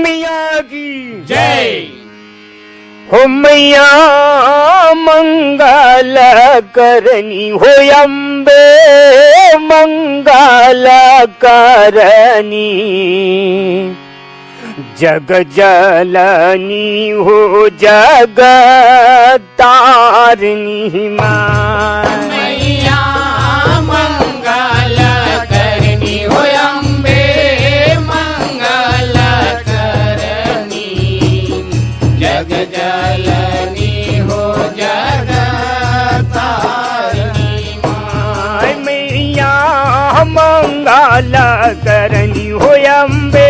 मैया की जय। हो मैया मंगल करनी हो अम्बे मंगल करनी जग जननी हो जगतारिणी माँ मैया मंगल करनी हो अम्बे मंगल करनी जग जननी हो जगतारिणी माँ। मैया मंगल करनी हो अम्बे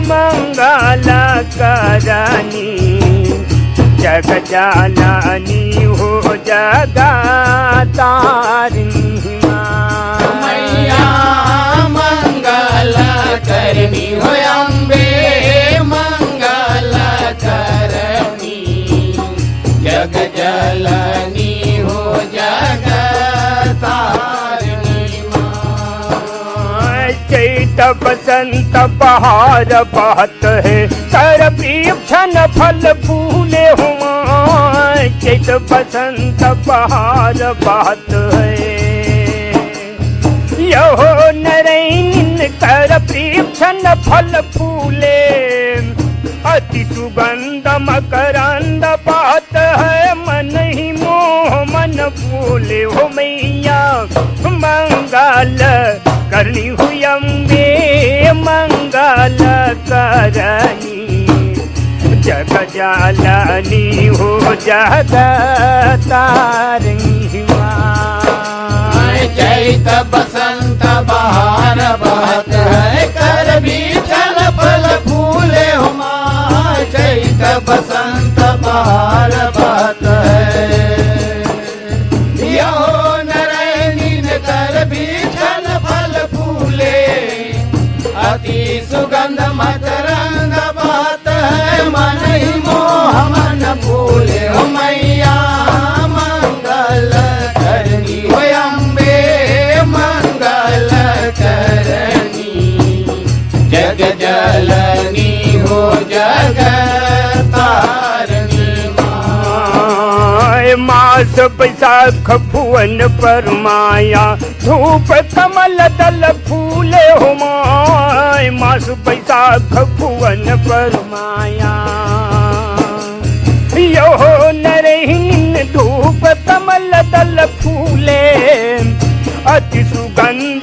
मंगल करनी जग जननी हो जगतारिणी माँ मैया मंगल करनी हो अम्बे मंगल करनी जग जननी हो जगतारिणी माँ। चैत बसंत बहार बहत है कर वृक्षन फल फूले हुआ चैत बसंत बहार बहत है यहो नरैन कर वृक्षन फल फूले अति सुगंध मकरंद बात है मन ही मोह मन फूले हो मैया मंगल करनी हुई अम्बे मंगल करनी जग जननी हो जगतारिणी माँ। चैत बसंत बहार बहत है कर बीचल फल फूले हो माँ। चैत बसंत बहार बहत है यो नरैनीन कर बीचल फल फूले अति सुगंध मकरंद बहत है मन ही मोह मन फूले हो मैया मंगल करनी हो अम्बे मंगल करनी जग जननी हो जगतारिणी माँ। मास बैसाख भुवन पर माया धूप कमल दल फूले हो माय मास बैसाख भुवन पर माया यो नरहीन धूप कमल दल फूले अति सुगंध